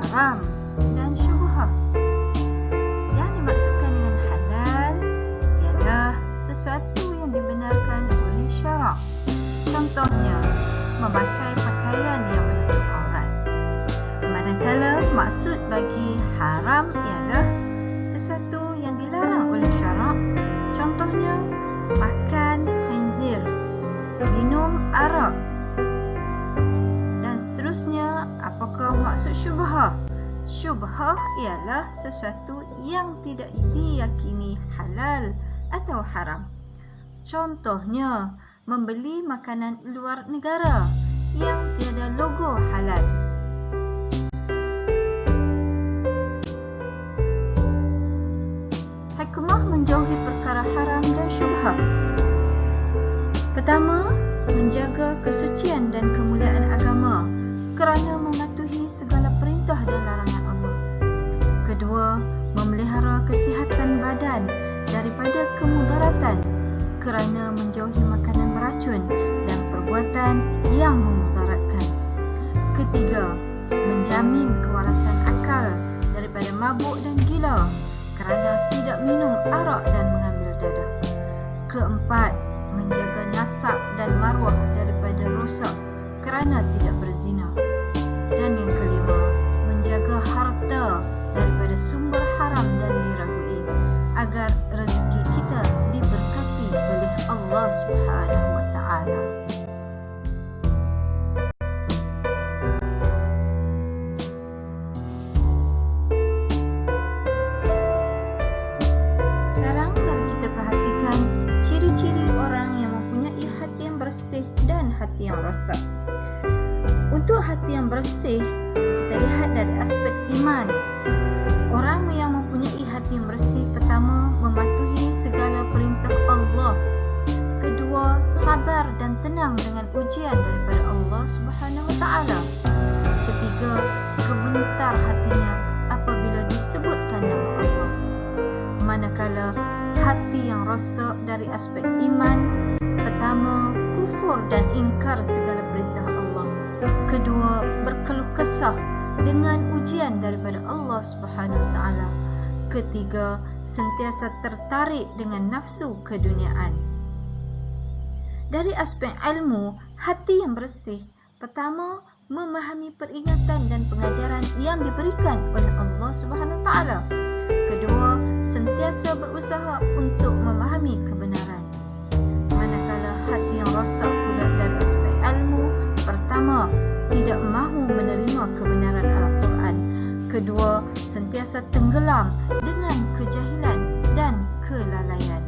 haram dan syubhah. Yang dimaksudkan dengan halal ialah sesuatu yang dibenarkan oleh syarak. Contohnya, memakai pakaian yang menutup aurat. Manakala maksud bagi haram ialah sesuatu yang dilarang oleh syarak. Contohnya, makan khinzir, minum arak dan seterusnya. Apakah maksud syubhah? Syubhah ialah sesuatu yang tidak diyakini halal atau haram. Contohnya, membeli makanan luar negara yang tiada logo halal. Hikmah menjauhi perkara haram dan syubhah. Pertama, menjaga kesucian dan kemuliaan agama kerana mematuhi segala perintah dan larangan Allah. Kedua, memelihara kesihatan badan daripada kemudaratan kerana menjauhi makanan beracun dan perbuatan yang memudaratkan. Ketiga, menjamin kewarasan akal daripada mabuk dan gila kerana tidak minum arak dan mengambil dadah. Keempat, menjaga nasab dan maruah daripada rosak kerana tidak berzina. Dan yang kelima, menjaga harta daripada sumber haram dan diragui agar rezeki kita diberkati oleh Allah Subhanahu wa taala. Sekarang mari kita perhatikan ciri-ciri orang yang mempunyai hati yang bersih dan hati yang rosak. Untuk hati yang bersih, kita lihat dari aspek iman. Orang yang mempunyai hati yang bersih, pertama, mematuhi segala perintah Allah. Kedua, sabar dan tenang dengan ujian daripada Allah Subhanahu wa taala. Ketiga, gemetar hatinya apabila disebutkan nama Allah. Manakala hati yang rosak dari aspek iman, pertama, kufur dan ingkar segala perintah Allah. Kedua, berkeluh kesah dengan ujian daripada Allah Subhanahu wa taala. Ketiga, sentiasa tertarik dengan nafsu keduniaan. Dari aspek ilmu, hati yang bersih, pertama, memahami peringatan dan pengajaran yang diberikan oleh Allah Subhanahu wa taala. Kedua, sentiasa berusaha untuk memahami kebenaran. Manakala hati yang rosak pula dari aspek ilmu, pertama, tidak mahu menerima kebenaran Al-Quran. Kedua, sentiasa tenggelam dengan kejahilan dan kelalaian.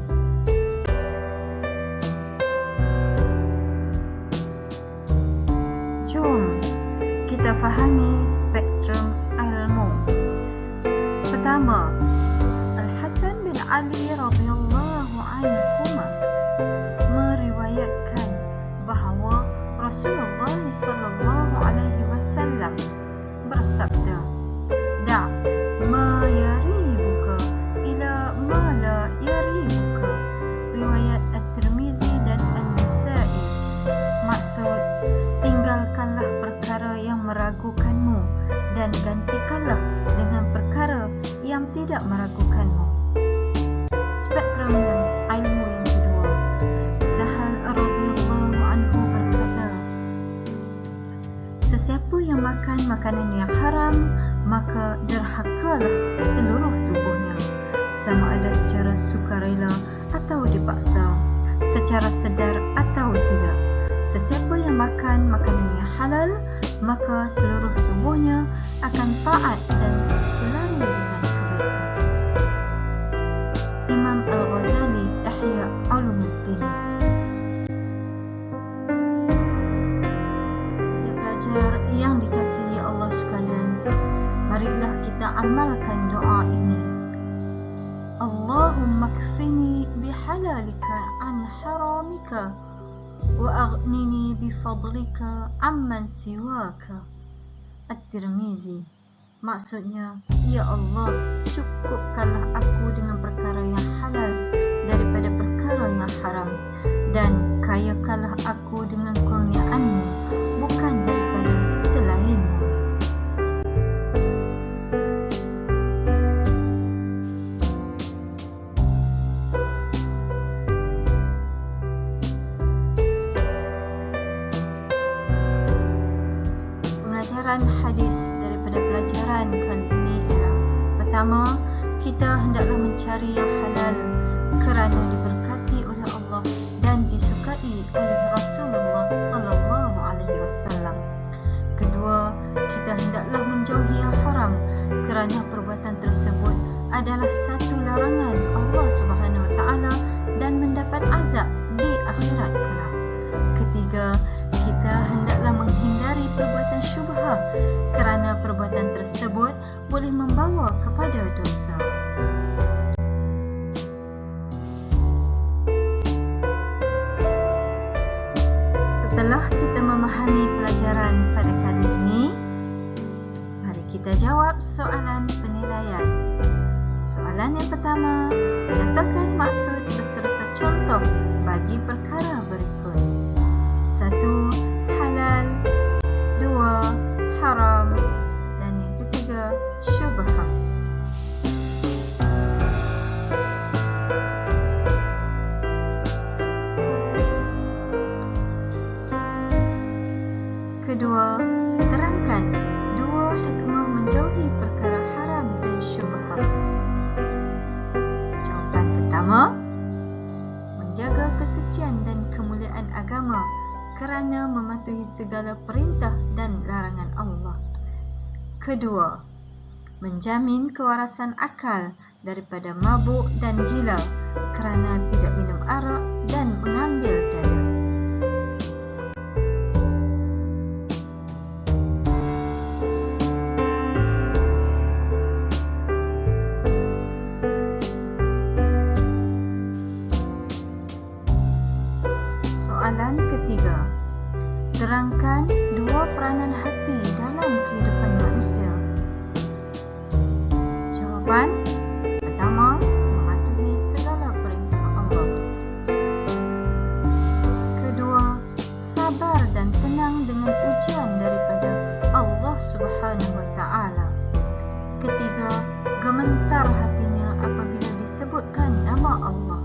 Jom kita fahami spektrum ilmu. Pertama, Al-Hasan bin Ali radhiyallahu anhuma meriwayatkan bahawa Rasulullah sallallahu alaihi wasallam bersabda, "Da' ma yaribuka ila ma la yaribuka." Riwayat At-Tirmizi dan An-Nasa'i. Maksud, tinggalkanlah perkara yang meragukanmu dan gantikanlah dengan perkara yang tidak meragukanmu. Spektrum yang ilmu yang kedua. Sahal radhiyallahu anhu berkata, sesiapa yang makan makanan yang haram, maka derhakalah seluruh tubuhnya, sama ada secara sukarela atau dipaksa, secara sedar atau tidak. Sesiapa yang makan makanan yang halal, maka seluruh tubuhnya akan taat dan berlari dengan kebaikan. Imam Al-Ghazali, Ihya Ulumuddin. Pelajar yang dikasihi Allah sekalian, marilah kita amalkan doa ini. Allahumma kfini bihalalika an haramika wa aghnini bifadlika amman siwaka. At-Tirmizi. Maksudnya, ya Allah, cukupkanlah aku dengan perkara yang halal daripada perkara yang haram, dan kayakanlah aku dengan kurniaan-Mu, bukan daripada selain-Mu. pelajaran hadis daripada pelajaran kali ini ialah: pertama, kita hendaklah mencari yang halal kerana diberkati oleh Allah dan disukai oleh Rasulullah sallallahu alaihi wasallam. Kedua, kita hendaklah menjauhi yang haram kerana perbuatan tersebut adalah satu larangan Allah Subhanahu wa taala dan mendapat azab di akhirat kelak. Ketiga, kita hendaklah menghindari perbuatan syubhah kerana perbuatan tersebut boleh membawa kepada dosa. Setelah kita memahami pelajaran pada kali ini, mari kita jawab soalan penilaian. Soalan yang pertama, nyatakan maksud beserta contoh bagi perkara berikut. 1. Halal. 2. Haram. Dan yang ketiga, syubhah. Kedua, terangkan dua hikmah menjauhi perkara haram dan syubhah. Jawapan pertama, menjaga kesucian dan kemuliaan agama kerana mematuhi segala perintah dan larangan Allah. Kedua, menjamin kewarasan akal daripada mabuk dan gila kerana tidak minum arak dan mengambil dada. Soalan ketiga, terangkan dua peranan hati dalam kehidupan manusia. Jawapan pertama, mematuhi segala perintah Allah. Kedua, sabar dan tenang dengan ujian daripada Allah Subhanahu wa taala. Ketiga, gemetar hatinya apabila disebutkan nama Allah.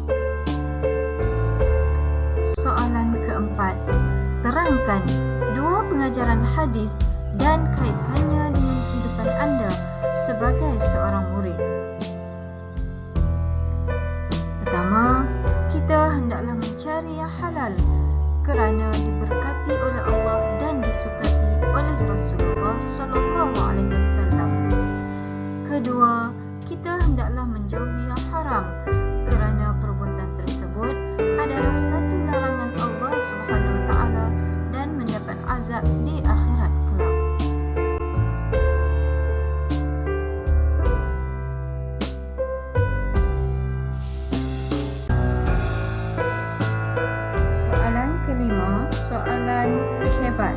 Soalan keempat, terangkan dua pengajaran hadis dan kaitkannya dengan kehidupan anda sebagai seorang murid. Pertama, kita hendaklah mencari yang halal kerana diberkati oleh Allah dan disukai oleh Rasulullah sallallahu alaihi wasallam. Kedua, kita hendaklah menjauhi yang haram kerana perbuatan tersebut adalah satu larangan Allah Subhanahu wa taala dan mendapat azab di akhirat kelak. Soalan kelima, soalan hebat.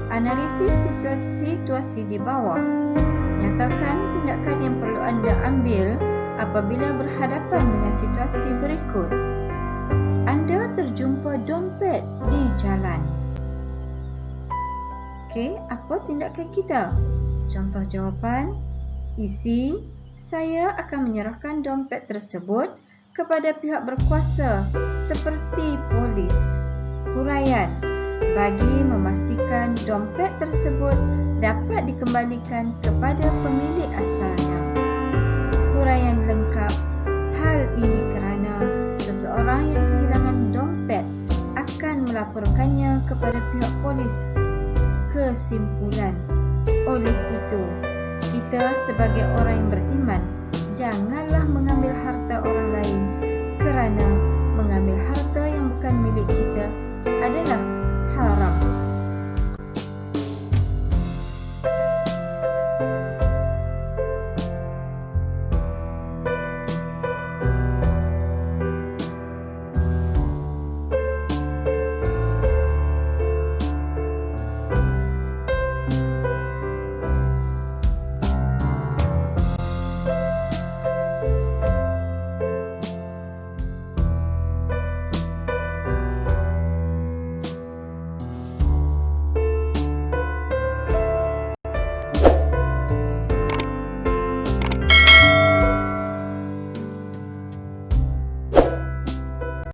Analisis situasi di bawah. Nyatakan tindakan yang perlu anda ambil apabila berhadapan dengan situasi berikut. Anda terjumpa dompet di jalan. Okey, apa tindakan kita? Contoh jawapan, isi, saya akan menyerahkan dompet tersebut kepada pihak berkuasa seperti polis. Huraian, bagi memastikan dompet tersebut dapat dikembalikan kepada pemilik asalnya. Huraian lengkap, hal ini kerana seseorang yang kehilangan dompet akan melaporkannya kepada pihak polis. Kesimpulan, oleh itu, kita sebagai orang yang beriman, janganlah mengambil harta orang lain kerana mengambil harta yang bukan milik kita adalah haram.